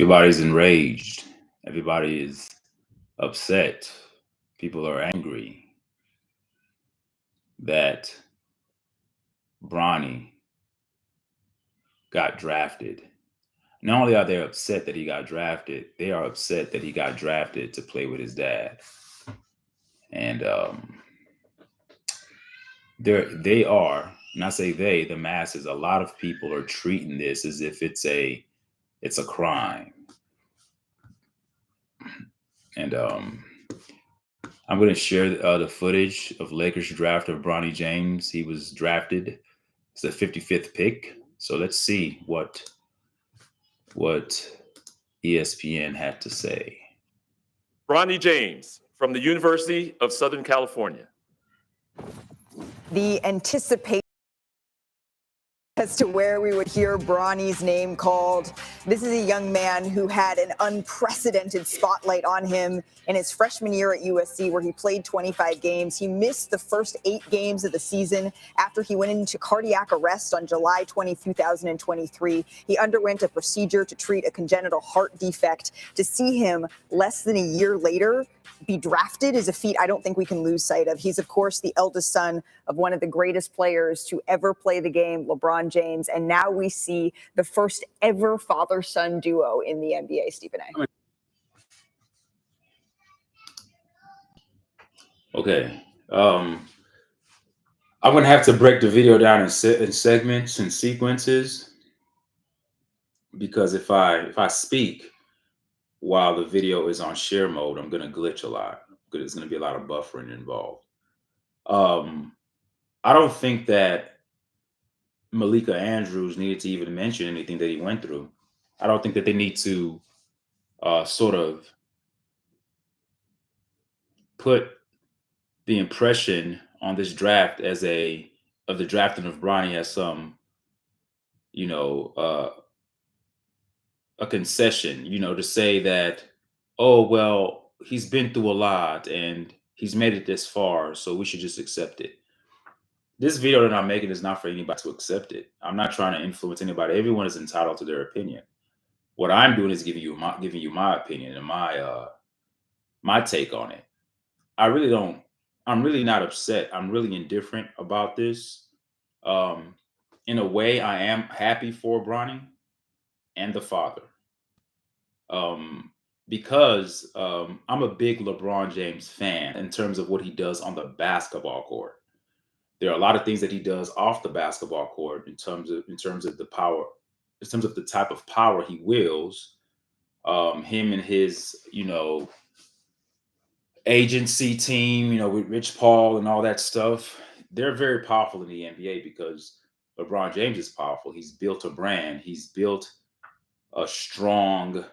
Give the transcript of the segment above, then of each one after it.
Everybody's enraged. Everybody is upset. People are angry that Bronny got drafted. Not only are they upset that he got drafted, they are upset that he got drafted to play with his dad. And they are, and I say they, the masses, a lot of people are treating this as if it's a crime. And I'm going to share the footage of Lakers draft of Bronny James. He was drafted as the 55th pick. So let's see what ESPN had to say. Bronny James from the University of Southern California. The anticipation as to where we would hear Bronny's name called. This is a young man who had an unprecedented spotlight on him in his freshman year at USC, where he played 25 games. He missed the first 8 games of the season after he went into cardiac arrest on July 20, 2023. He underwent a procedure to treat a congenital heart defect. To see him less than a year later be drafted is a feat I don't think we can lose sight of. He's, of course, the eldest son of one of the greatest players to ever play the game, LeBron James. And now we see the first ever father-son duo in the NBA, Stephen A. Okay. I'm going to have to break the video down in segments and sequences, because if I speak while the video is on share mode, I'm going to glitch a lot. There's going to be a lot of buffering involved. I don't think that Malika Andrews needed to even mention anything that he went through. I don't think that they need to sort of put the impression on this draft of the drafting of Bronny as some, a concession, to say that, oh, well, he's been through a lot and he's made it this far, so we should just accept it. This video that I'm making is not for anybody to accept it. I'm not trying to influence anybody. Everyone is entitled to their opinion. What I'm doing is giving you my opinion and my take on it. I'm really not upset. I'm really indifferent about this. In a way, I am happy for Bronny and the father. Because I'm a big LeBron James fan in terms of what he does on the basketball court. There are a lot of things that he does off the basketball court in terms of the power, in terms of the type of power he wields. Him and his, agency team, with Rich Paul and all that stuff, they're very powerful in the NBA because LeBron James is powerful. He's built a brand. He's built a strong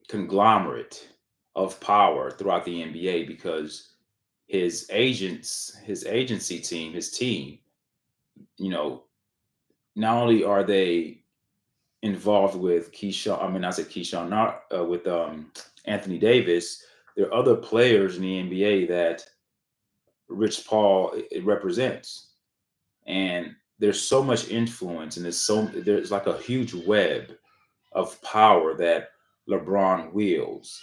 conglomerate of power throughout the NBA because his agency team, his team, not only are they involved with with Anthony Davis, there are other players in the NBA that Rich Paul represents. And there's so much influence and there's like a huge web of power that LeBron wields.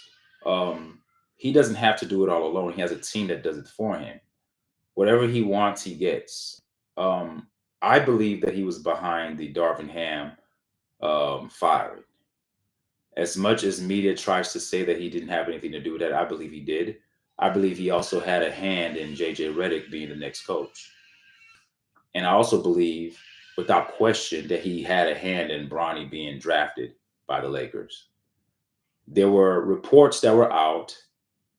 He doesn't have to do it all alone. He has a team that does it for him. Whatever he wants, he gets. I believe that he was behind the Darvin Ham firing. As much as media tries to say that he didn't have anything to do with that, I believe he did. I believe he also had a hand in JJ Redick being the next coach. And I also believe, without question, that he had a hand in Bronny being drafted by the Lakers. There were reports that were out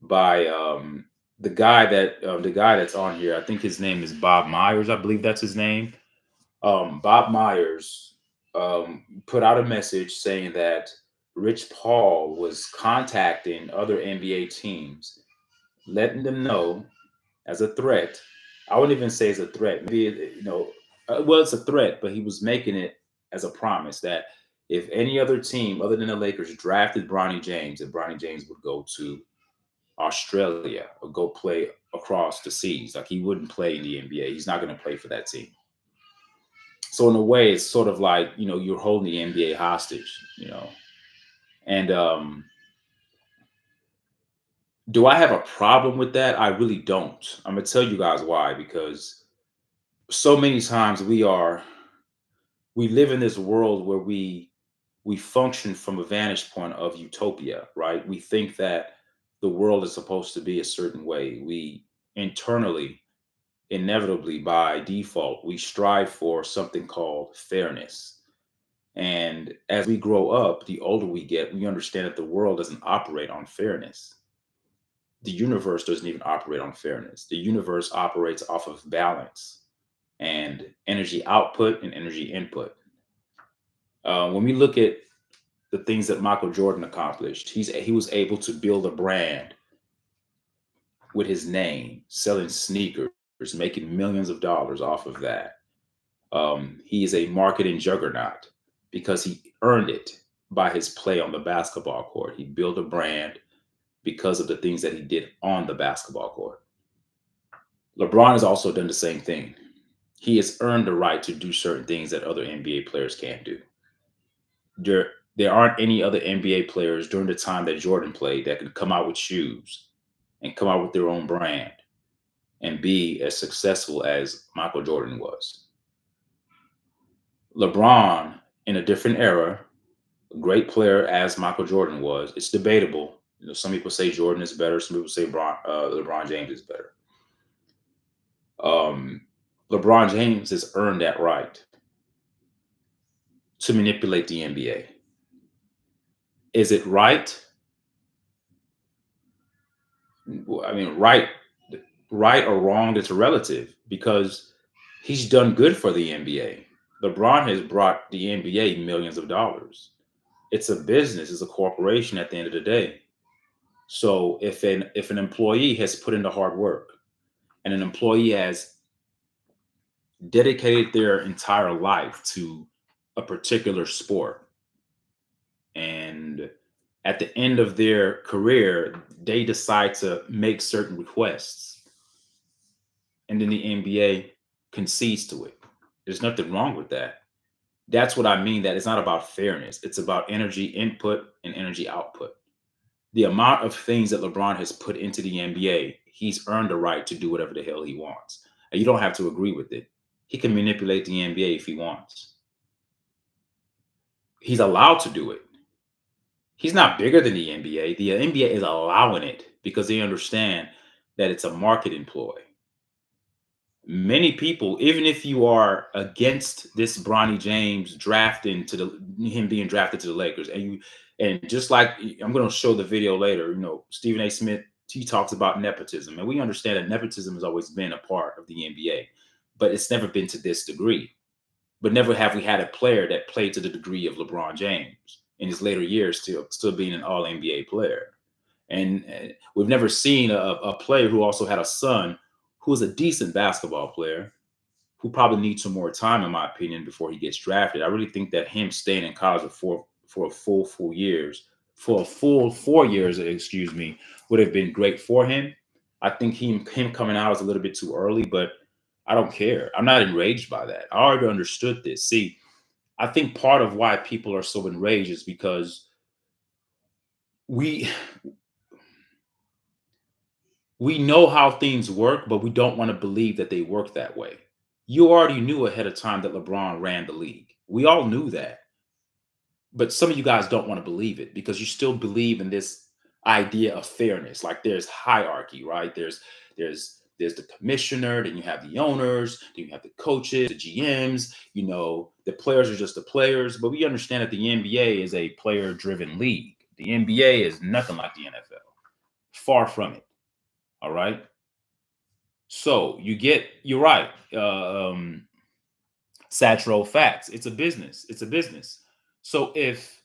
by the guy that's on here. I think his name is Bob Myers. I believe that's his name. Bob Myers put out a message saying that Rich Paul was contacting other NBA teams, letting them know as a threat. I wouldn't even say as a threat. Maybe, well, it's a threat, but he was making it as a promise that if any other team other than the Lakers drafted Bronny James, that Bronny James would go to Australia or go play across the seas. Like, he wouldn't play in the NBA. He's not going to play for that team. So in a way, it's sort of like, you're holding the NBA hostage, And do I have a problem with that? I really don't. I'm gonna tell you guys why, because so many times we live in this world where we function from a vantage point of utopia, right? We think that the world is supposed to be a certain way. We internally, inevitably by default, we strive for something called fairness. And as we grow up, the older we get, we understand that the world doesn't operate on fairness. The universe doesn't even operate on fairness. The universe operates off of balance and energy output and energy input. When we look at the things that Michael Jordan accomplished, he was able to build a brand with his name, selling sneakers, making millions of dollars off of that. He is a marketing juggernaut because he earned it by his play on the basketball court. He built a brand because of the things that he did on the basketball court. LeBron has also done the same thing. He has earned the right to do certain things that other NBA players can't do. There aren't any other NBA players during the time that Jordan played that could come out with shoes and come out with their own brand and be as successful as Michael Jordan was. LeBron, in a different era, a great player as Michael Jordan was, it's debatable. Some people say Jordan is better. Some people say LeBron James is better. LeBron James has earned that right to manipulate the NBA. Is it right? I mean, right or wrong, it's relative because he's done good for the NBA. LeBron has brought the NBA millions of dollars. It's a business, it's a corporation at the end of the day. So if an employee has put in the hard work and an employee has dedicated their entire life to a particular sport, and at the end of their career, they decide to make certain requests, and then the NBA concedes to it. There's nothing wrong with that. That's what I mean, that it's not about fairness. It's about energy input and energy output. The amount of things that LeBron has put into the NBA, he's earned the right to do whatever the hell he wants. And you don't have to agree with it. He can manipulate the NBA if he wants. He's allowed to do it. He's not bigger than the NBA. The NBA is allowing it because they understand that it's a marketing ploy. Many people, even if you are against this Bronny James him being drafted to the Lakers, and just like I'm going to show the video later, Stephen A. Smith, he talks about nepotism, and we understand that nepotism has always been a part of the NBA, but it's never been to this degree. But never have we had a player that played to the degree of LeBron James in his later years, still being an All NBA player. And we've never seen a player who also had a son who is a decent basketball player, who probably needs some more time, in my opinion, before he gets drafted. I really think that him staying in college for a full 4 years, would have been great for him. I think him coming out is a little bit too early, but I don't care. I'm not enraged by that. I already understood this. See, I think part of why people are so enraged is because we know how things work, but we don't want to believe that they work that way. You already knew ahead of time that LeBron ran the league. We all knew that. But some of you guys don't want to believe it because you still believe in this idea of fairness. Like there's hierarchy, right? There's the commissioner, then you have the owners, then you have the coaches, the GMs, the players are just the players. But we understand that the NBA is a player-driven league. The NBA is nothing like the NFL. Far from it. All right. So you're right. Satchel facts. It's a business. It's a business. So if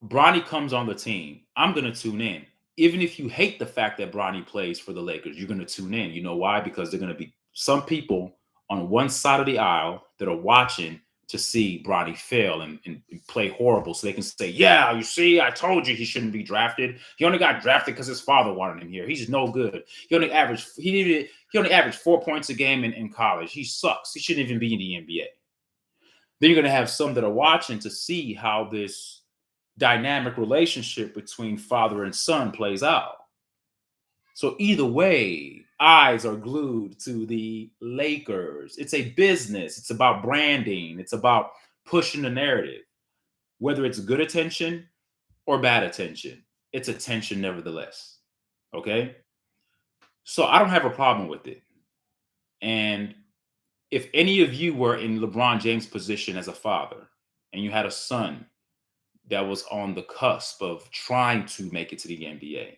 Bronny comes on the team, I'm going to tune in. Even if you hate the fact that Bronny plays for the Lakers, you're going to tune in. You know why? Because there are going to be some people on one side of the aisle that are watching to see Bronny fail and play horrible, so they can say, yeah, you see, I told you he shouldn't be drafted. He only got drafted because his father wanted him here. He's no good. He only averaged 4 points a game in college. He sucks. He shouldn't even be in the NBA. then you're going to have some that are watching to see how this dynamic relationship between father and son plays out. So either way, eyes are glued to the Lakers. It's a business. It's about branding. It's about pushing the narrative. Whether it's good attention or bad attention, it's attention nevertheless. Okay? So I don't have a problem with it. And if any of you were in LeBron James' position as a father and you had a son that was on the cusp of trying to make it to the NBA,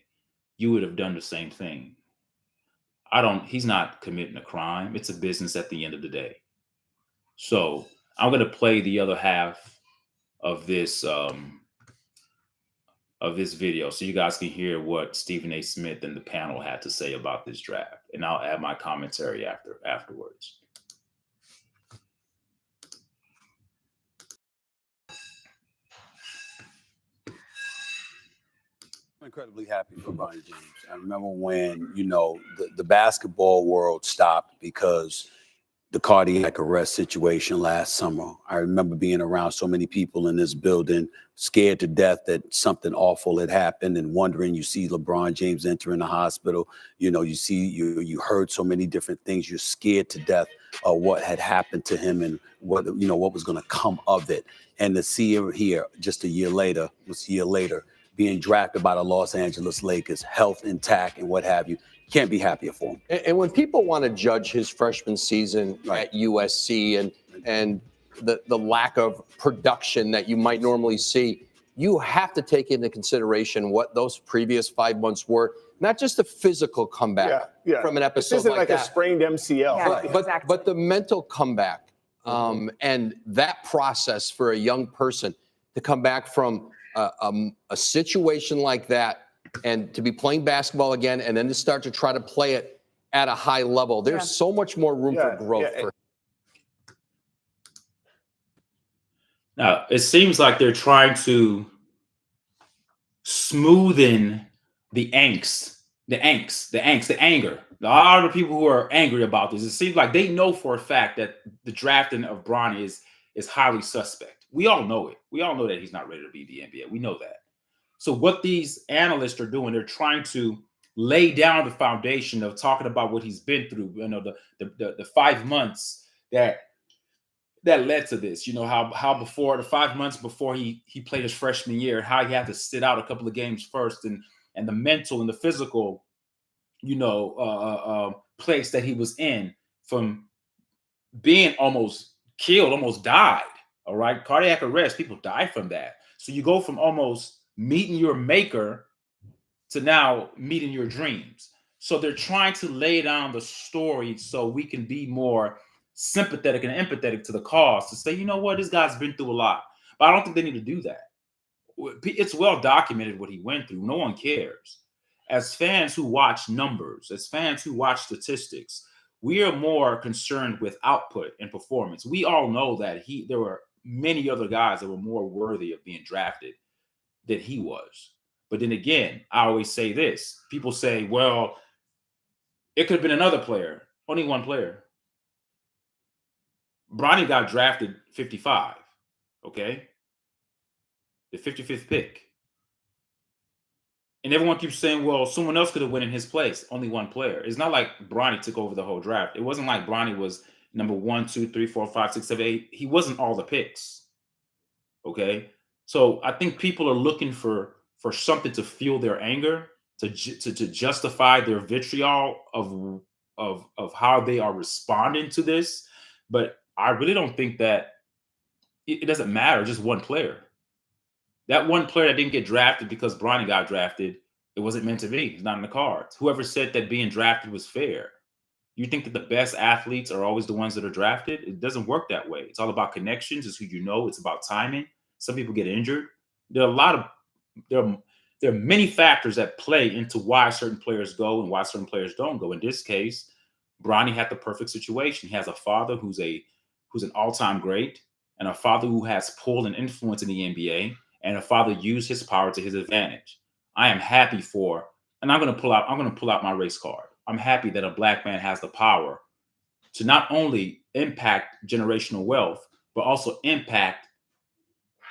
you would have done the same thing. He's not committing a crime. It's a business at the end of the day. So I'm going to play the other half of this video so you guys can hear what Stephen A. Smith and the panel had to say about this draft. And I'll add my commentary afterwards. I'm incredibly happy for Bronny James. I remember when, the basketball world stopped because the cardiac arrest situation last summer. I remember being around so many people in this building, scared to death that something awful had happened and wondering. You see LeBron James entering the hospital, you heard so many different things. You're scared to death of what had happened to him and what was going to come of it. And to see him here just a year later, being drafted by the Los Angeles Lakers, health intact and what have you, can't be happier for him. And when people want to judge his freshman season at USC and the lack of production that you might normally see, you have to take into consideration what those previous 5 months were. Not just a physical comeback from an episode this isn't like that. a sprained MCL. Yeah, But the mental comeback and that process for a young person to come back from a situation like that and to be playing basketball again and then to start to try to play it at a high level. There's so much more room for growth. Now, it seems like they're trying to smoothen the angst, the anger. A lot of people who are angry about this, it seems like they know for a fact that the drafting of Bronny is highly suspect. We all know it. We all know that he's not ready to be the NBA. We know that. So what these analysts are doing, they're trying to lay down the foundation of talking about what he's been through, the 5 months that led to this, how before the 5 months before he played his freshman year, how he had to sit out a couple of games first and the mental and the physical, place that he was in from being almost killed, almost died. All right. Cardiac arrest, people die from that. So you go from almost meeting your maker to now meeting your dreams. So they're trying to lay down the story so we can be more sympathetic and empathetic to the cause to say, you know what, this guy's been through a lot. But I don't think they need to do that. It's well documented what he went through. No one cares. As fans who watch numbers, as fans who watch statistics, we are more concerned with output and performance. We all know that there were many other guys that were more worthy of being drafted than he was. But then again, I always say this. People say, well, it could have been another player. Only one player. Bronny got drafted 55, okay? The 55th pick. And everyone keeps saying, well, someone else could have went in his place. Only one player. It's not like Bronny took over the whole draft. It wasn't like Bronny was number 1, 2, 3, 4, 5, 6, 7, 8. He wasn't all the picks. Okay? So I think people are looking for something to fuel their anger, to justify their vitriol of how they are responding to this. But I really don't think that it doesn't matter. Just one player. That one player that didn't get drafted because Bronny got drafted, it wasn't meant to be. It's not in the cards. Whoever said that being drafted was fair. You think that the best athletes are always the ones that are drafted? It doesn't work that way. It's all about connections. It's who you know. It's about timing. Some people get injured. There are many factors that play into why certain players go and why certain players don't go. In this case, Bronny had the perfect situation. He has a father who's an all-time great, and a father who has pull and influence in the NBA, and a father used his power to his advantage. I am happy and I'm going to pull out my race card. I'm happy that a black man has the power to not only impact generational wealth, but also impact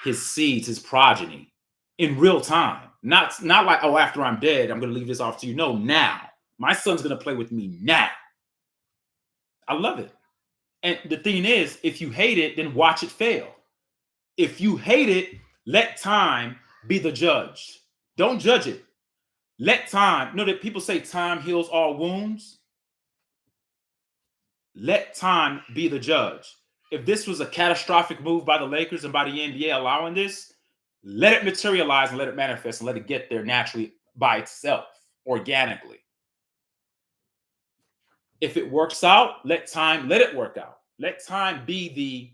his seeds, his progeny in real time. Not like, oh, after I'm dead, I'm going to leave this off to you. No, now. My son's going to play with me now. I love it. And the thing is, if you hate it, then watch it fail. If you hate it, let time be the judge. Don't judge it. Let time, you know that people say time heals all wounds? Let time be the judge. If this was a catastrophic move by the Lakers and by the NBA allowing this, let it materialize and let it manifest and let it get there naturally by itself, organically. If it works out, let it work out. Let time be the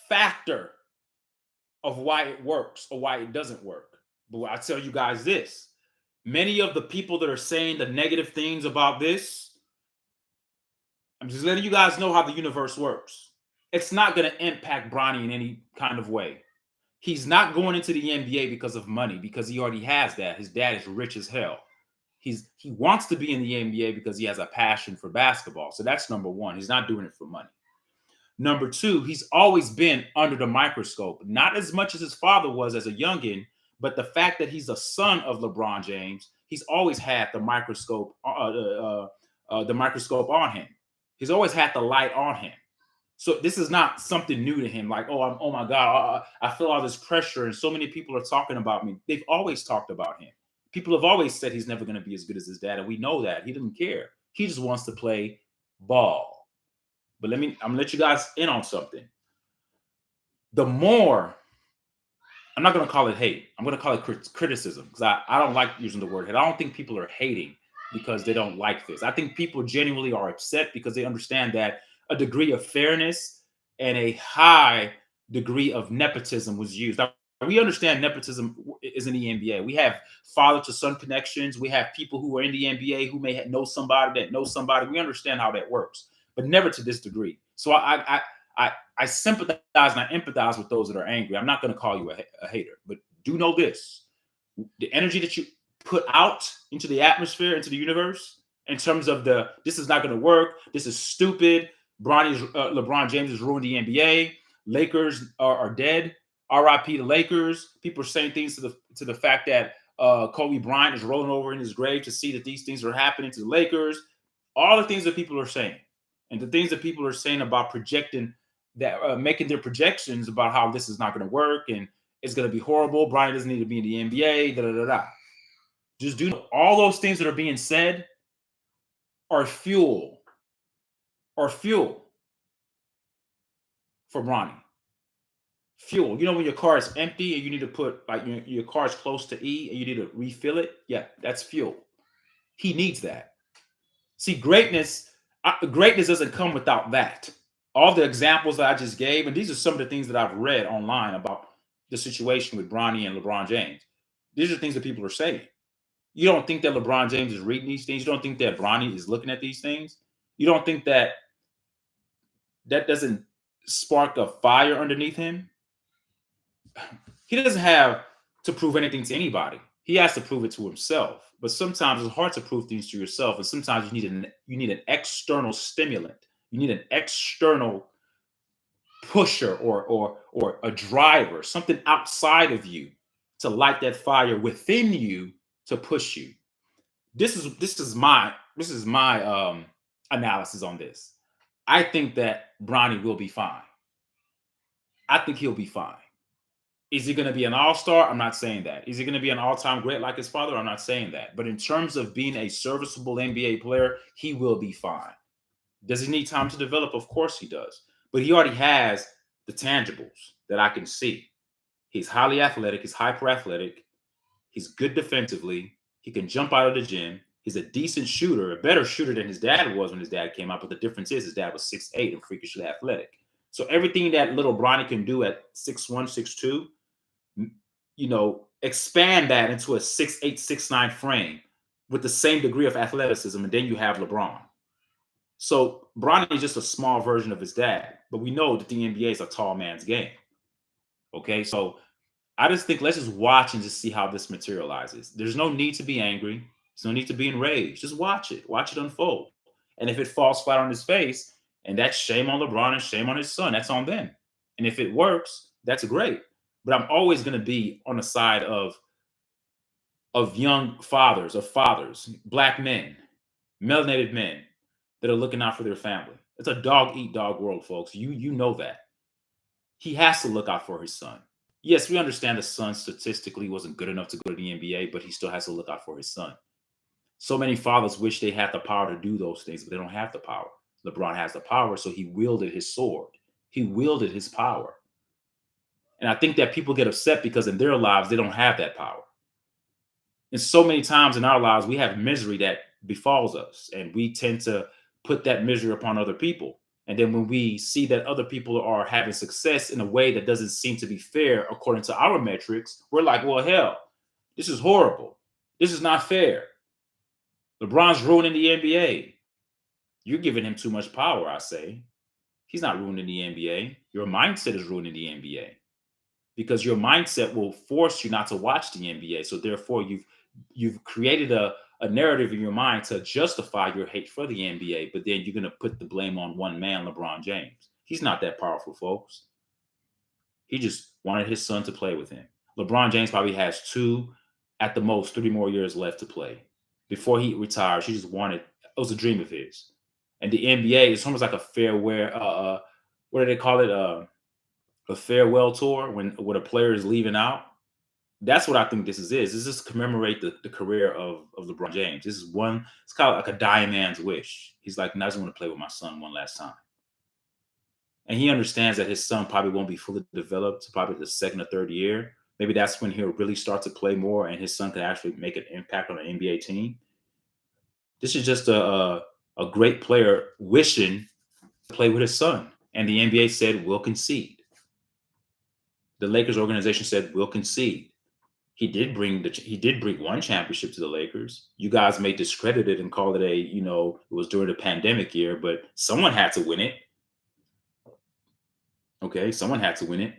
factor of why it works or why it doesn't work. But I tell you guys this, many of the people that are saying the negative things about this, I'm just letting you guys know how the universe works. It's not going to impact Bronny in any kind of way. He's not going into the NBA because of money, because he already has that. His dad is rich as hell. He wants to be in the NBA because he has a passion for basketball. So that's number one. He's not doing it for money. Number two, he's always been under the microscope, not as much as his father was as a youngin, but the fact that he's a son of LeBron James, he's always had the microscope on him. He's always had the light on him. So this is not something new to him. Like, oh my God, I feel all this pressure and so many people are talking about me. They've always talked about him. People have always said he's never going to be as good as his dad. And we know that. He doesn't care. He just wants to play ball. But I'm going to let you guys in on something. The more, I'm not going to call it hate. I'm going to call it criticism, because I don't like using the word hate. I don't think people are hating because they don't like this. I think people genuinely are upset because they understand that a degree of fairness and a high degree of nepotism was used. Now, we understand nepotism is in the NBA. We have father to son connections. We have people who are in the NBA who may know somebody that knows somebody. We understand how that works, but never to this degree. So I sympathize and I empathize with those that are angry. I'm not going to call you a hater, but do know this: the energy that you put out into the atmosphere, into the universe, in terms of this is not going to work, this is stupid, LeBron James has ruined the NBA, Lakers are dead, RIP the Lakers. People are saying things to the fact that Kobe Bryant is rolling over in his grave to see that these things are happening to the Lakers. All the things that people are saying, and the things that people are saying about projecting that, making their projections about how this is not going to work and it's going to be horrible. Bryant doesn't need to be in the NBA. Da da da da. Just do all those things that are being said are fuel for Bronny. Fuel. You know, when your car is empty and you need to put, like, your car is close to E and you need to refill it. Yeah, that's fuel. He needs that. See, greatness doesn't come without that. All the examples that I just gave, and these are some of the things that I've read online about the situation with Bronny and LeBron James. These are things that people are saying. You don't think that LeBron James is reading these things? You don't think that Bronny is looking at these things? You don't think that doesn't spark a fire underneath him? He doesn't have to prove anything to anybody. He has to prove it to himself. But sometimes it's hard to prove things to yourself, and sometimes you need an external stimulant. You need an external pusher or a driver, something outside of you to light that fire within you to push you. This is my analysis on this. I think that Bronny will be fine. I think he'll be fine. Is he going to be an all-star? I'm not saying that. Is he going to be an all-time great like his father? I'm not saying that. But in terms of being a serviceable NBA player, he will be fine. Does he need time to develop? Of course he does. But he already has the tangibles that I can see. He's highly athletic. He's hyper-athletic. He's good defensively. He can jump out of the gym. He's a decent shooter, a better shooter than his dad was when his dad came out. But the difference is his dad was 6'8" and freakishly athletic. So everything that little Bronny can do at 6'1", 6'2", you know, expand that into a 6'8", 6'9" frame with the same degree of athleticism, and then you have LeBron. So Bronny is just a small version of his dad, but we know that the NBA is a tall man's game. Okay, so I just think let's just watch and just see how this materializes. There's no need to be angry. There's no need to be enraged. Just watch it unfold. And if it falls flat on his face, and that's shame on LeBron and shame on his son, that's on them. And if it works, that's great. But I'm always going to be on the side of young fathers, Black men, melanated men that are looking out for their family. It's a dog eat dog world, folks. You know that. He has to look out for his son. Yes, we understand the son statistically wasn't good enough to go to the NBA, but he still has to look out for his son. So many fathers wish they had the power to do those things, but they don't have the power. LeBron has the power, so he wielded his sword. He wielded his power. And I think that people get upset because in their lives, they don't have that power. And so many times in our lives, we have misery that befalls us, and we tend to put that misery upon other people. And then when we see that other people are having success in a way that doesn't seem to be fair according to our metrics, we're like, well, hell, this is horrible. This is not fair. LeBron's ruining the NBA. You're giving him too much power, I say. He's not ruining the NBA. Your mindset is ruining the NBA because your mindset will force you not to watch the NBA. So therefore, you've created a narrative in your mind to justify your hate for the NBA, but then you're going to put the blame on one man, LeBron James. He's not that powerful, folks. He just wanted his son to play with him. LeBron James probably has 2, at the most 3 more years left to play. Before he retires, he just wanted, it was a dream of his. And the NBA is almost like a farewell, what do they call it? A farewell tour when a player is leaving out. That's what I think this is. This is to commemorate the career of LeBron James. This is one, it's kind of like a dying man's wish. He's like, I just want to play with my son one last time. And he understands that his son probably won't be fully developed to probably the 2nd or 3rd year. Maybe that's when he'll really start to play more and his son can actually make an impact on an NBA team. This is just a great player wishing to play with his son. And the NBA said, we'll concede. The Lakers organization said, we'll concede. He did bring one championship to the Lakers. You guys may discredit it and call it it was during the pandemic year, but someone had to win it. Okay, someone had to win it.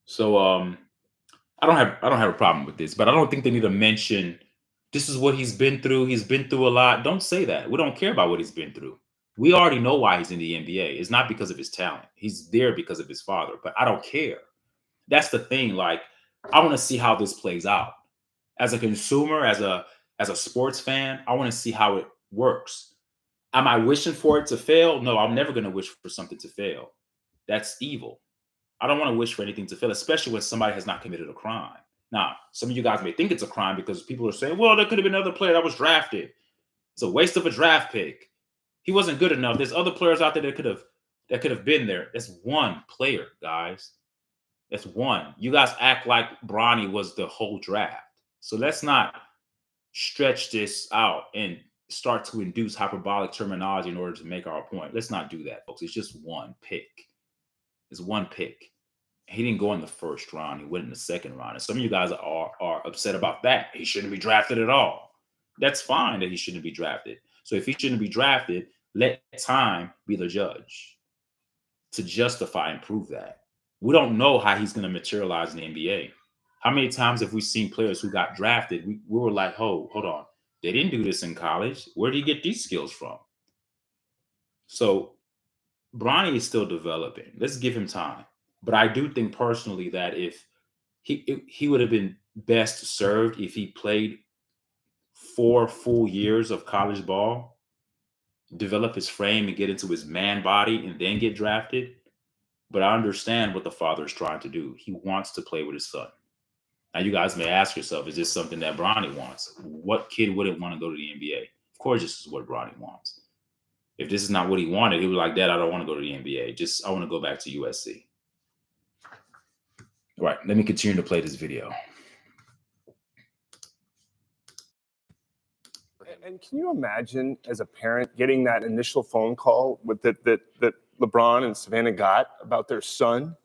So I don't have a problem with this, but I don't think they need to mention this is what he's been through. He's been through a lot. Don't say that. We don't care about what he's been through. We already know why he's in the NBA. It's not because of his talent. He's there because of his father, but I don't care. That's the thing. Like, I want to see how this plays out. As a consumer, as a sports fan, I want to see how it works. Am I wishing for it to fail? No, I'm never going to wish for something to fail. That's evil. I don't want to wish for anything to fail, especially when somebody has not committed a crime. Now, some of you guys may think it's a crime because people are saying, well, there could have been another player that was drafted. It's a waste of a draft pick. He wasn't good enough. There's other players out there that could have been there. That's one player, guys. That's one. You guys act like Bronny was the whole draft. So let's not stretch this out and start to induce hyperbolic terminology in order to make our point. Let's not do that, folks. It's just one pick. It's one pick. He didn't go in the 1st round. He went in the 2nd round. And some of you guys are upset about that. He shouldn't be drafted at all. That's fine that he shouldn't be drafted. So if he shouldn't be drafted, let time be the judge to justify and prove that. We don't know how he's going to materialize in the NBA. How many times have we seen players who got drafted? We were like, hold on. They didn't do this in college. Where did he get these skills from? So Bronny is still developing. Let's give him time. But I do think personally that if he would have been best served if he played 4 full years of college ball, develop his frame and get into his man body and then get drafted. But I understand what the father is trying to do. He wants to play with his son. Now, you guys may ask yourself, is this something that Bronny wants? What kid wouldn't want to go to the NBA? Of course, this is what Bronny wants. If this is not what he wanted, he would be like, Dad, I don't want to go to the NBA. I want to go back to USC. All right, let me continue to play this video. And can you imagine, as a parent, getting that initial phone call with that LeBron and Savannah got about their son?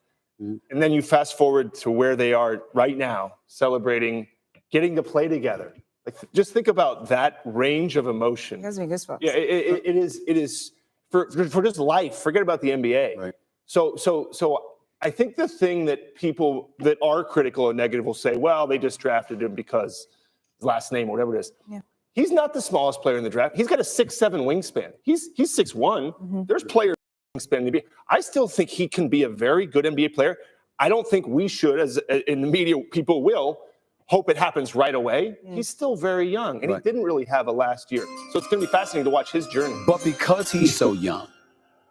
Mm-hmm. And then you fast forward to where they are right now, celebrating, getting to play together. Like, just think about that range of emotion. It gives me goosebumps. Yeah, it is for just life. Forget about the NBA. Right. So I think the thing that people that are critical or negative will say, well, they just drafted him because his last name or whatever it is. Yeah. He's not the smallest player in the draft. He's got a 6'7" wingspan. He's 6'1". Mm-hmm. There's players in the NBA. I still think he can be a very good NBA player. I don't think we should, as in the media, people will hope it happens right away. He's still very young, and he didn't really have a last year. So it's going to be fascinating to watch his journey. But because he's so young,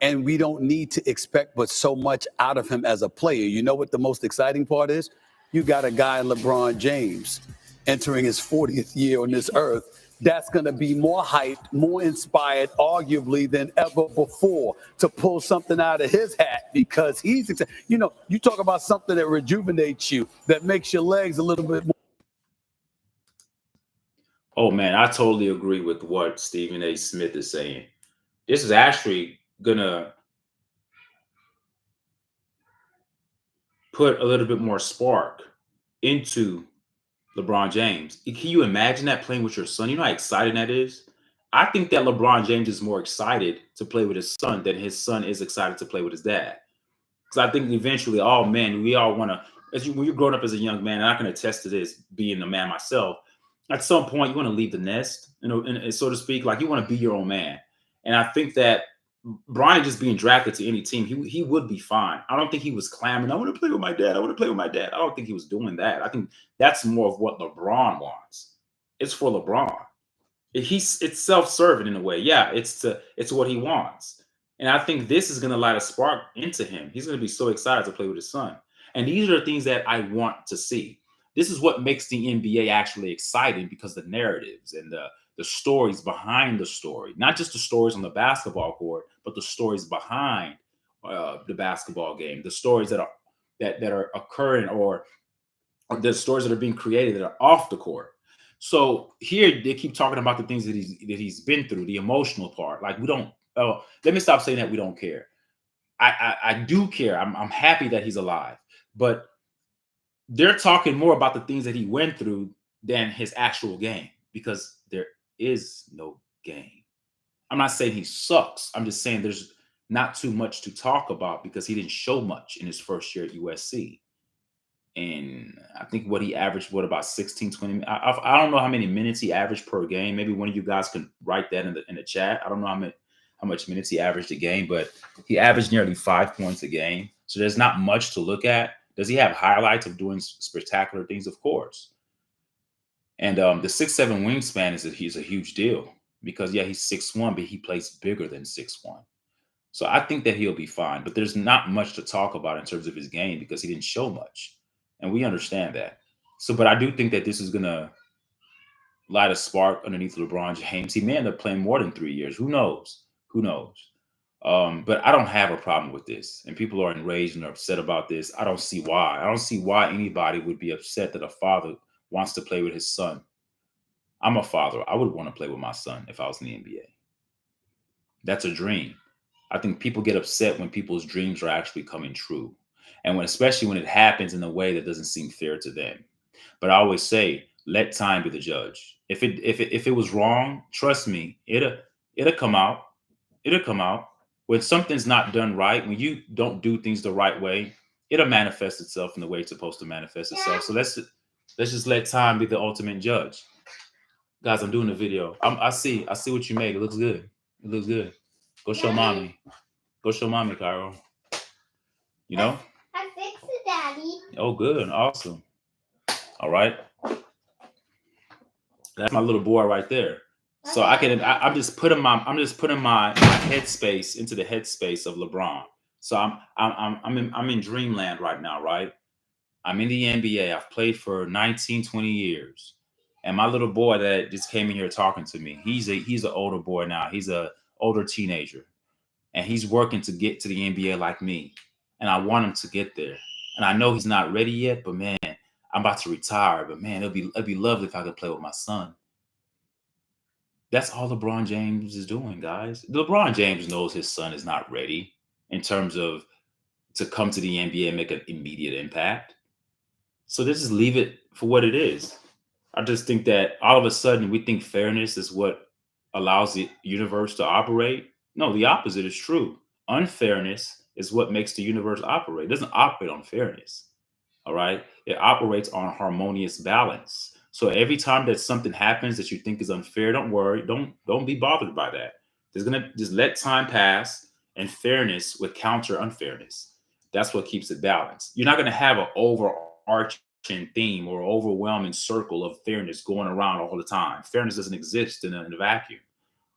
and we don't need to expect but so much out of him as a player, you know what the most exciting part is? You got a guy, LeBron James, entering his 40th year on this earth. That's going to be more hyped, more inspired, arguably, than ever before to pull something out of his hat, because he's, you know, you talk about something that rejuvenates you, that makes your legs a little bit more. Oh, man, I totally agree with what Stephen A. Smith is saying. This is actually going to put a little bit more spark into LeBron James. Can you imagine that, playing with your son? You know how exciting that is? I think that LeBron James is more excited to play with his son than his son is excited to play with his dad. Because I think eventually, all men, we all want to, when you're growing up as a young man, and I can attest to this, being a man myself, at some point you want to leave the nest, you know, and so to speak, like you want to be your own man. And I think that Bronny just being drafted to any team, he would be fine. I don't think he was clamoring, I want to play with my dad. I want to play with my dad. I don't think he was doing that. I think that's more of what LeBron wants. It's for LeBron. It's self-serving in a way. Yeah, it's what he wants. And I think this is going to light a spark into him. He's going to be so excited to play with his son. And these are the things that I want to see. This is what makes the NBA actually exciting, because the narratives and the stories behind the story, not just the stories on the basketball court, but the stories behind the basketball game, the stories that are occurring, or the stories that are being created that are off the court. So here they keep talking about the things that he's been through, the emotional part. Like, we don't. Oh, let me stop saying that we don't care. I do care. I'm happy that he's alive, but they're talking more about the things that he went through than his actual game, because there is no game. I'm not saying he sucks. I'm just saying there's not too much to talk about, because he didn't show much in his first year at USC. And I think what he averaged, about 16, 20. I don't know how many minutes he averaged per game. Maybe one of you guys can write that in the chat. I don't know how much minutes he averaged a game, but he averaged nearly 5 points a game. So there's not much to look at. Does he have highlights of doing spectacular things? Of course. And the 6'7" wingspan he's a huge deal, because yeah, he's 6'1", but he plays bigger than 6'1". So I think that he'll be fine. But there's not much to talk about in terms of his game, because he didn't show much. And we understand that. So, but I do think that this is going to light a spark underneath LeBron James. He may end up playing more than 3 years. Who knows? Who knows? But I don't have a problem with this. And people are enraged and are upset about this. I don't see why. I don't see why anybody would be upset that a father wants to play with his son. I'm a father. I would want to play with my son if I was in the NBA. That's a dream. I think people get upset when people's dreams are actually coming true. And especially when it happens in a way that doesn't seem fair to them. But I always say, let time be the judge. If it was wrong, trust me, it'll come out. It'll come out. When something's not done right, when you don't do things the right way, it'll manifest itself in the way it's supposed to manifest itself. So let's just let time be the ultimate judge. Guys, I'm doing the video. I see what you made. It looks good. It looks good. Go show mommy. Go show mommy, Cairo. You know? I fixed it, Daddy. Oh, good. Awesome. All right. That's my little boy right there. So I'm just putting my headspace into the headspace of LeBron. So I'm in dreamland right now, right? I'm in the NBA. I've played for 19, 20 years. And my little boy that just came in here talking to me, he's an older boy now. He's an older teenager. And he's working to get to the NBA like me. And I want him to get there. And I know he's not ready yet, but man, I'm about to retire. But man, it'd be lovely if I could play with my son. That's all LeBron James is doing, guys. LeBron James knows his son is not ready in terms of to come to the NBA and make an immediate impact. So let's just leave it for what it is. I just think that all of a sudden we think fairness is what allows the universe to operate. No, the opposite is true. Unfairness is what makes the universe operate. It doesn't operate on fairness. All right. It operates on harmonious balance. So every time that something happens that you think is unfair, don't worry. Don't be bothered by that. Just let time pass, and fairness would counter unfairness. That's what keeps it balanced. You're not going to have an overarching theme or overwhelming circle of fairness going around all the time. Fairness doesn't exist in a vacuum.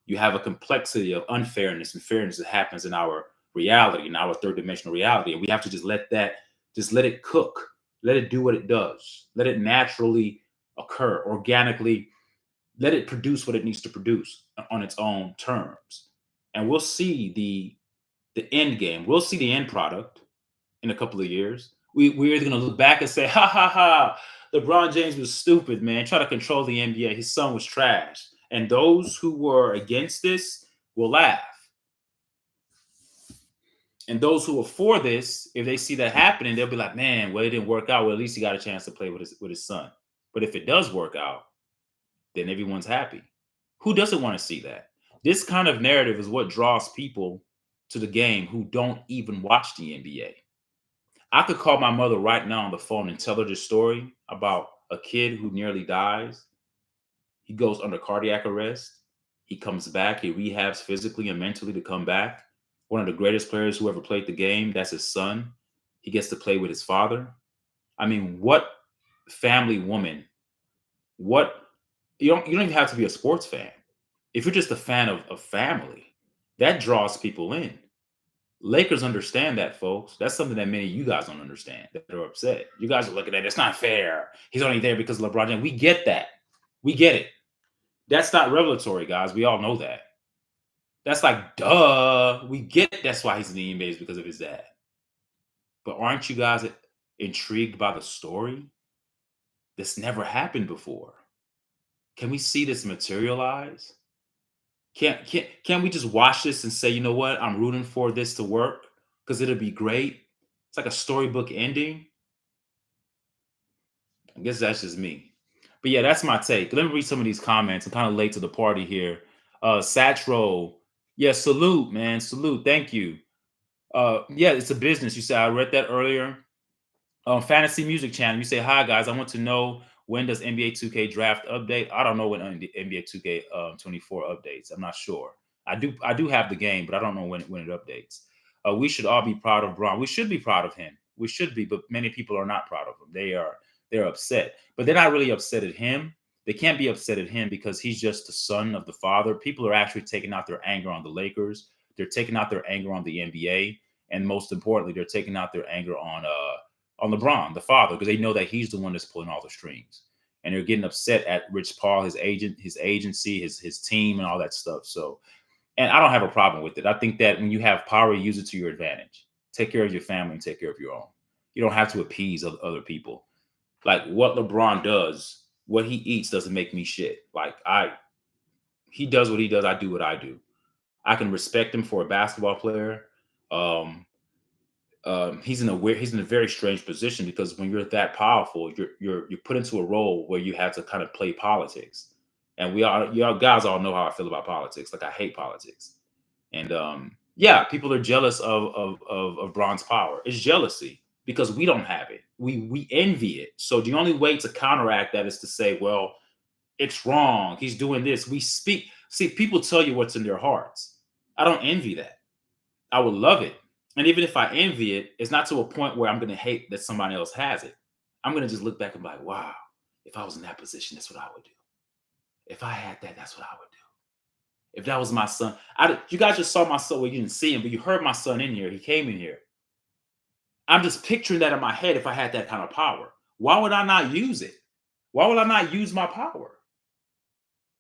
You have a complexity of unfairness and fairness that happens in our reality, in our third dimensional reality. And we have to just let it cook, let it do what it does, let it naturally occur, organically, let it produce what it needs to produce on its own terms. And we'll see the end game. We'll see the end product in a couple of years. We're either going to look back and say, ha, ha, ha, LeBron James was stupid, man. Try to control the NBA. His son was trash. And those who were against this will laugh. And those who are for this, if they see that happening, they'll be like, man, well, it didn't work out. Well, at least he got a chance to play with his son. But if it does work out, then everyone's happy. Who doesn't want to see that? This kind of narrative is what draws people to the game who don't even watch the NBA. I could call my mother right now on the phone and tell her this story about a kid who nearly dies. He goes under cardiac arrest. He comes back. He rehabs physically and mentally to come back. One of the greatest players who ever played the game. That's his son. He gets to play with his father. I mean, what family woman? You don't even have to be a sports fan. If you're just a fan of family, that draws people in. Lakers understand that, folks. That's something that many of you guys don't understand, that are upset. You guys are looking at it. It's not fair. He's only there because of LeBron James. We get that. We get it. That's not revelatory, guys. We all know that. That's like, duh. We get that's why he's in the NBA is because of his dad. But aren't you guys intrigued by the story? This never happened before. Can we see this materialize? Can't we just watch this and say, you know what? I'm rooting for this to work because it'll be great. It's like a storybook ending. I guess that's just me. But yeah, that's my take. Let me read some of these comments. I'm kind of late to the party here. Satro, yeah, salute, man. Salute. Thank you. Yeah, it's a business. You said I read that earlier. Fantasy Music Channel. You say, hi guys. I want to know, when does NBA 2K draft update? I don't know when NBA 2K 24 updates. I'm not sure. I do have the game, but I don't know when it updates. We should all be proud of Bron. We should be proud of him. We should be, but many people are not proud of him. They're upset, but they're not really upset at him. They can't be upset at him because he's just the son of the father. People are actually taking out their anger on the Lakers. They're taking out their anger on the NBA, and most importantly, they're taking out their anger on LeBron, the father, because they know that he's the one that's pulling all the strings. And they're getting upset at Rich Paul, his agent, his agency, his team, and all that stuff. So, and I don't have a problem with it. I think that when you have power, use it to your advantage. Take care of your family and take care of your own. You don't have to appease other people. Like what LeBron does, what he eats doesn't make me shit. Like he does what he does. I do what I do. I can respect him for a basketball player. He's in a very strange position because when you're that powerful, you're put into a role where you have to kind of play politics. And y'all guys all know how I feel about politics. Like I hate politics. And yeah, people are jealous of Bron's power. It's jealousy because we don't have it. We envy it. So the only way to counteract that is to say, well, it's wrong. He's doing this. See, people tell you what's in their hearts. I don't envy that. I would love it. And even if I envy it, it's not to a point where I'm going to hate that somebody else has it. I'm going to just look back and be like, wow, if I was in that position, that's what I would do. If I had that, that's what I would do. If that was my son, you guys just saw my son. Well, you didn't see him, but you heard my son in here. He came in here. I'm just picturing that in my head if I had that kind of power. Why would I not use it? Why would I not use my power?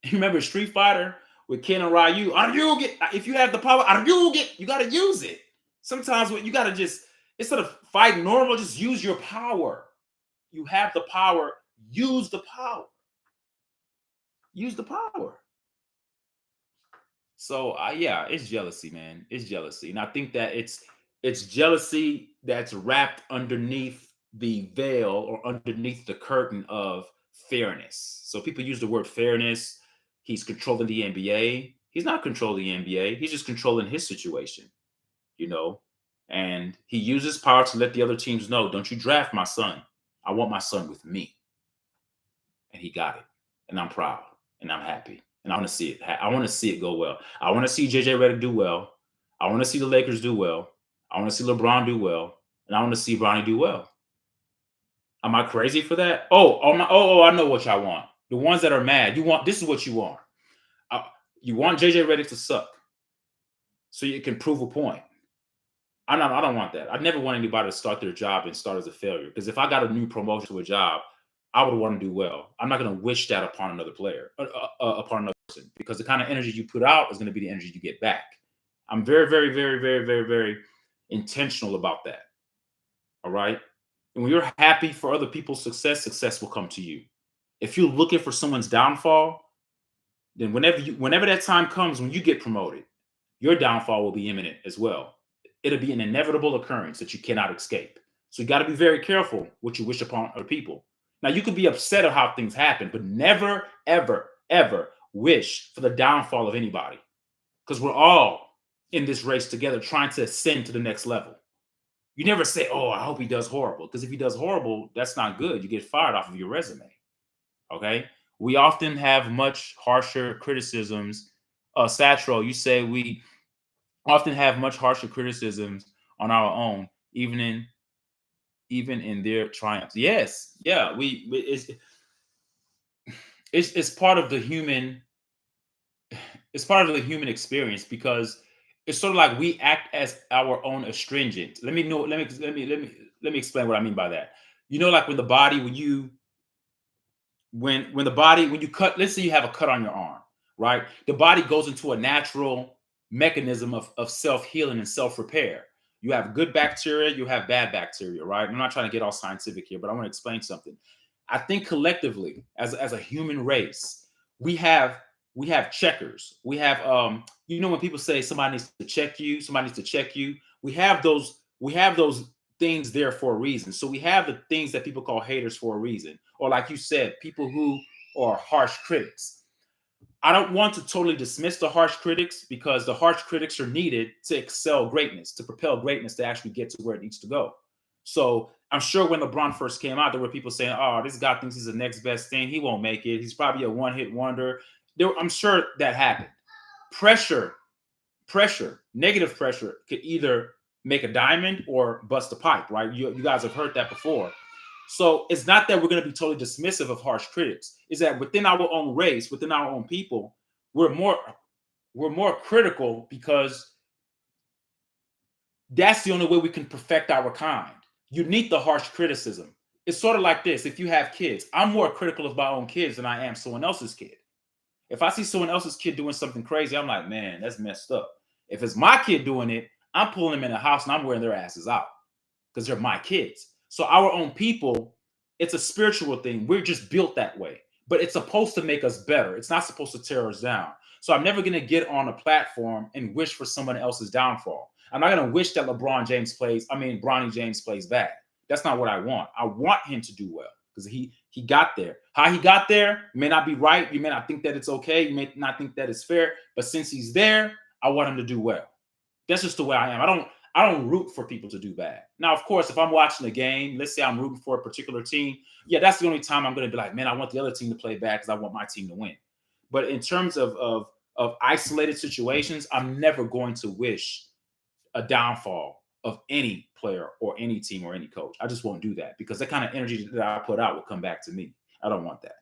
You remember Street Fighter with Ken and Ryu? If you have the power, you got to use it. Sometimes you got to just, instead of fighting normal, just use your power. You have the power. Use the power. Use the power. So yeah, it's jealousy, man. It's jealousy. And I think that it's jealousy that's wrapped underneath the veil or underneath the curtain of fairness. So people use the word fairness. He's controlling the NBA. He's not controlling the NBA. He's just controlling his situation, and he uses power to let the other teams know, don't you draft my son. I want my son with me. And he got it. And I'm proud and I'm happy. And I want to see it. I want to see it go well. I want to see JJ Redick do well. I want to see the Lakers do well. I want to see LeBron do well, and I want to see Bronny do well. Am I crazy for that? I know what y'all want. The ones that are mad, this is what you want. You want JJ Redick to suck so you can prove a point. I don't want that. I never want anybody to start their job and start as a failure. Because if I got a new promotion to a job, I would want to do well. I'm not going to wish that upon another player, upon another person, because the kind of energy you put out is going to be the energy you get back. I'm very, very, very, very, very, very intentional about that. All right. And when you're happy for other people's success, success will come to you. If you're looking for someone's downfall, then whenever that time comes when you get promoted, your downfall will be imminent as well. It'll be an inevitable occurrence that you cannot escape. So you got to be very careful what you wish upon other people. Now, you could be upset at how things happen, but never, ever, ever wish for the downfall of anybody, because we're all in this race together trying to ascend to the next level. You never say, oh, I hope he does horrible, because if he does horrible, that's not good. You get fired off of your resume. Okay? We often have much harsher criticisms. Satro, you say we often have much harsher criticisms on our own, even in their triumphs. Yes, yeah, it's part of the human. It's part of the human experience, because it's sort of like we act as our own astringent. Let me explain what I mean by that. You know, like when the body, when you cut, let's say you have a cut on your arm, right? The body goes into a natural mechanism of self-healing and self-repair. You have good bacteria, you have bad bacteria, right? I'm not trying to get all scientific here, but I want to explain something. I think collectively, as a human race, we have checkers. We have when people say somebody needs to check you, we have those things there for a reason. So we have the things that people call haters for a reason, or like you said, people who are harsh critics. I don't want to totally dismiss the harsh critics, because the harsh critics are needed to excel greatness, to propel greatness, to actually get to where it needs to go. So I'm sure when LeBron first came out, there were people saying, oh, this guy thinks he's the next best thing. He won't make it. He's probably a one-hit wonder. I'm sure that happened. Pressure, negative pressure could either make a diamond or bust a pipe, right? You guys have heard that before. So it's not that we're going to be totally dismissive of harsh critics. It's that within our own race, within our own people, we're more critical, because that's the only way we can perfect our kind. You need the harsh criticism. It's sort of like this. If you have kids, I'm more critical of my own kids than I am someone else's kid. If I see someone else's kid doing something crazy, I'm like, man, that's messed up. If it's my kid doing it, I'm pulling them in the house and I'm wearing their asses out, because they're my kids. So our own people, it's a spiritual thing. We're just built that way, but it's supposed to make us better. It's not supposed to tear us down. So I'm never going to get on a platform and wish for someone else's downfall. I'm not going to wish that Bronny James plays bad. That's not what I want. I want him to do well, because he got there. How he got there may not be right. You may not think that it's okay. You may not think that it's fair. But since he's there, I want him to do well. That's just the way I am. I don't root for people to do bad. Now, of course, if I'm watching a game, let's say I'm rooting for a particular team, yeah, that's the only time I'm going to be like, man, I want the other team to play bad because I want my team to win. But in terms of isolated situations, I'm never going to wish a downfall of any player or any team or any coach. I just won't do that, because that kind of energy that I put out will come back to me. I don't want that.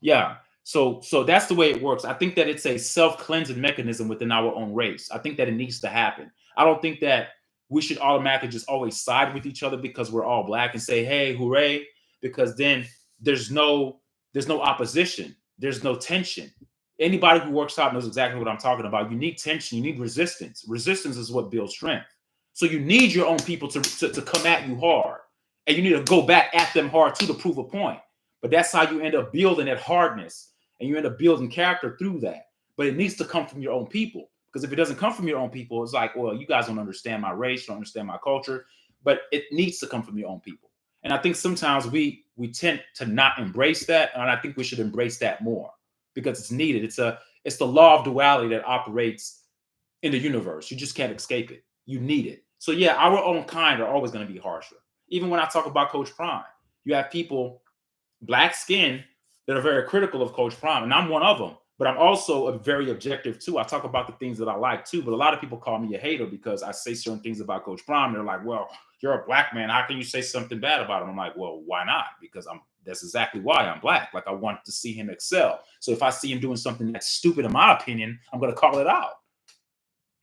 Yeah. So that's the way it works. I think that it's a self-cleansing mechanism within our own race. I think that it needs to happen. I don't think that we should automatically just always side with each other because we're all black and say, hey, hooray, because then there's no opposition. There's no tension. Anybody who works out knows exactly what I'm talking about. You need tension. You need resistance. Resistance is what builds strength. So you need your own people to come at you hard, and you need to go back at them hard too to prove a point. But that's how you end up building that hardness, and you end up building character through that. But it needs to come from your own people, because if it doesn't come from your own people, it's like, well, you guys don't understand my race, you don't understand my culture. But it needs to come from your own people. And I think sometimes we tend to not embrace that, and I think we should embrace that more, because it's needed. It's the law of duality that operates in the universe. You just can't escape it. You need it. So yeah, our own kind are always going to be harsher. Even when I talk about Coach Prime, you have people, black skin, that are very critical of Coach Prime, and I'm one of them. but I'm also a very objective too. I talk about the things that I like too, but a lot of people call me a hater because I say certain things about Coach Bron. They're like, well, you're a black man. How can you say something bad about him? I'm like, well, why not? Because that's exactly why I'm black. Like, I want to see him excel. So if I see him doing something that's stupid, in my opinion, I'm going to call it out.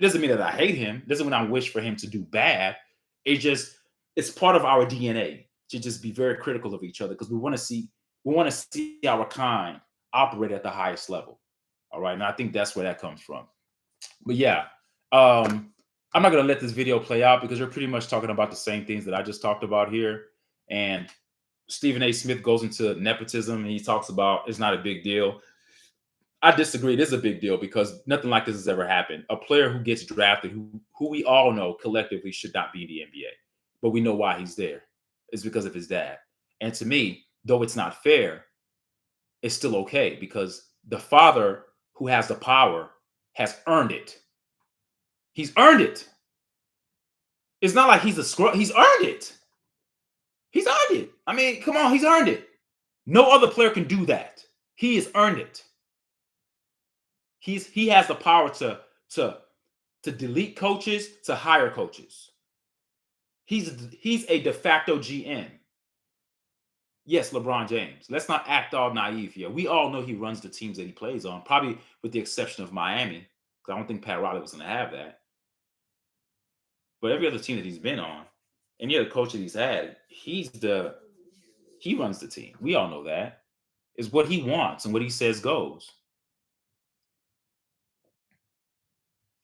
It doesn't mean that I hate him. It doesn't mean I wish for him to do bad. It's part of our DNA to just be very critical of each other because we want to see our kind operate at the highest level. All right. And I think that's where that comes from. But yeah, I'm not going to let this video play out because we're pretty much talking about the same things that I just talked about here. And Stephen A. Smith goes into nepotism and he talks about it's not a big deal. I disagree. It is a big deal because nothing like this has ever happened. A player who gets drafted, who we all know collectively should not be in the NBA, but we know why he's there. It's because of his dad. And to me, though it's not fair, it's still okay because the father who has the power has earned it. He's earned it. It's not like he's a scrub. He's earned it. He's earned it. I mean, come on, he's earned it. No other player can do that. He has earned it. He has the power to delete coaches, to hire coaches. He's a de facto GM. Yes, LeBron James. Let's not act all naive here. We all know he runs the teams that he plays on, probably with the exception of Miami, because I don't think Pat Riley was going to have that. But every other team that he's been on, any other coach that he's had, he runs the team. We all know that. It's what he wants and what he says goes.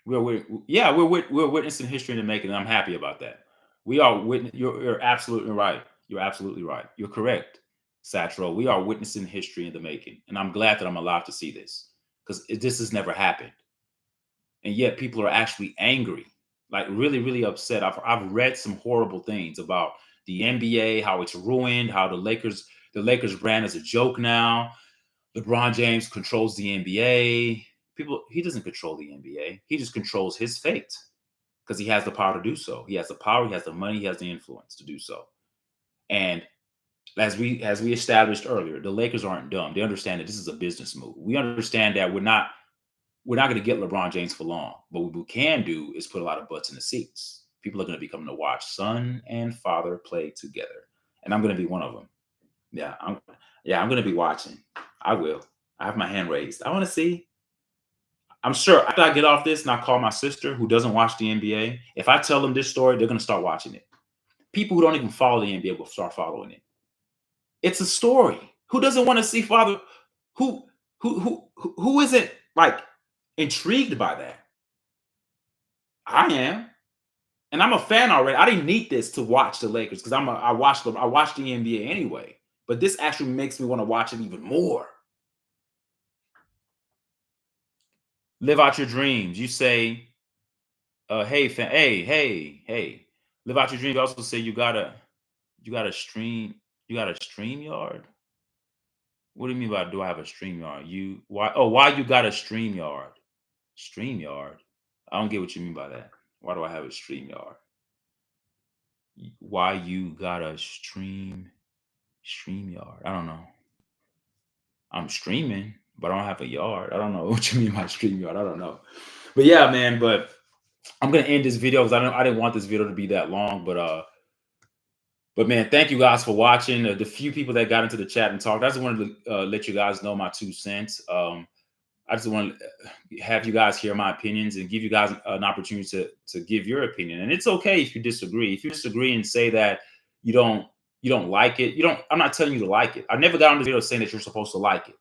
We're witnessing history in the making, and I'm happy about that. We are you're absolutely right. You're absolutely right. You're correct, Satro. We are witnessing history in the making, and I'm glad that I'm alive to see this because this has never happened. And yet people are actually angry, like really, really upset. I've read some horrible things about the NBA, how it's ruined, how the Lakers brand is a joke now. LeBron James controls the NBA. He doesn't control the NBA. He just controls his fate because he has the power to do so. He has the power, he has the money, he has the influence to do so. And as we established earlier, the Lakers aren't dumb. They understand that this is a business move. We understand that we're not going to get LeBron James for long. But what we can do is put a lot of butts in the seats. People are going to be coming to watch son and father play together. And I'm going to be one of them. Yeah, I'm going to be watching. I will. I have my hand raised. I want to see. I'm sure after I get off this and I call my sister who doesn't watch the NBA, if I tell them this story, they're going to start watching it. People who don't even follow the NBA will start following it. It's a story. Who doesn't want to see father? Who isn't like intrigued by that? I am. And I'm a fan already. I didn't need this to watch the Lakers because I watch the NBA anyway. But this actually makes me want to watch it even more. Live out your dreams. You say, hey, live out your dreams. You also say you got a stream yard. What do you mean by do I have a stream yard? Why you got a stream yard? Stream yard? I don't get what you mean by that. Why do I have a stream yard? Why you got a stream yard? I don't know. I'm streaming, but I don't have a yard. I don't know what you mean by stream yard. I don't know. But yeah, man, but I'm gonna end this video because I didn't want this video to be that long, but man, thank you guys for watching. The few people that got into the chat and talked, I just wanted to let you guys know my 2 cents. I just want to have you guys hear my opinions and give you guys an opportunity to give your opinion. And it's okay if you disagree. If you disagree and say that you don't like it, I'm not telling you to like it. I never got on the video saying that you're supposed to like it.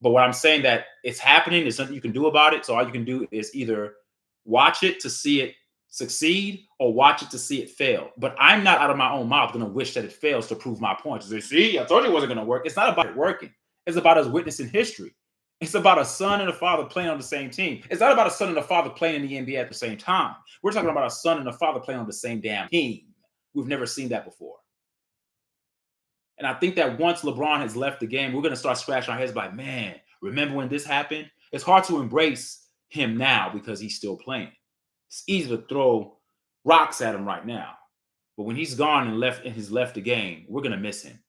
But what I'm saying that it's happening, there's nothing you can do about it. So all you can do is either watch it to see it succeed or watch it to see it fail. But I'm not out of my own mouth going to wish that it fails to prove my point. To say, see, I told you it wasn't going to work. It's not about it working. It's about us witnessing history. It's about a son and a father playing on the same team. It's not about a son and a father playing in the NBA at the same time. We're talking about a son and a father playing on the same damn team. We've never seen that before. And I think that once LeBron has left the game, we're going to start scratching our heads like, man, remember when this happened? It's hard to embrace him now because he's still playing. It's easy to throw rocks at him right now. But when he's gone and he's left the game, we're going to miss him.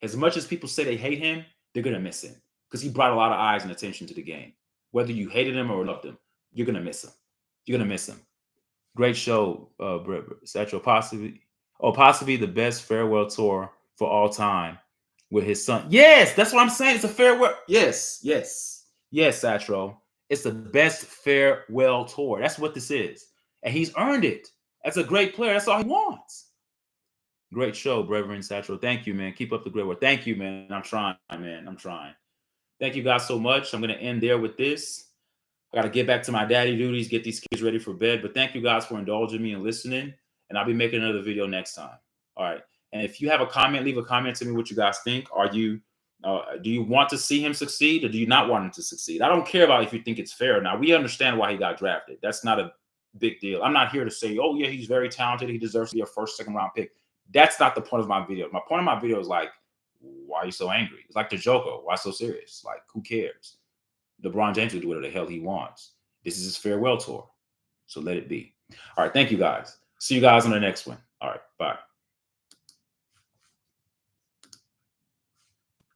As much as people say they hate him, they're going to miss him. because he brought a lot of eyes and attention to the game. Whether you hated him or loved him, you're gonna miss him. You're gonna miss him. Great show, Satchel. Possibly the best farewell tour for all time with his son. Yes, that's what I'm saying. It's a farewell. Yes, Satchel. It's the best farewell tour. That's what this is, and he's earned it. As a great player, that's all he wants. Great show, Reverend Satchel. Thank you, man. Keep up the great work. Thank you, man. I'm trying, man. I'm trying. Thank you guys so much. I'm going to end there with this. I got to get back to my daddy duties, get these kids ready for bed. But thank you guys for indulging me and listening. And I'll be making another video next time. All right. And if you have a comment, leave a comment to me what you guys think. Do you want to see him succeed, or do you not want him to succeed? I don't care about if you think it's fair. Now, we understand why he got drafted. That's not a big deal. I'm not here to say, oh, yeah, he's very talented. He deserves to be a first, second round pick. That's not the point of my video. My point of my video is like, why are you so angry? It's like the Joker. Why so serious? Like, who cares? LeBron James will do whatever the hell he wants. This is his farewell tour. So let it be. All right. Thank you guys. See you guys on the next one. All right. Bye.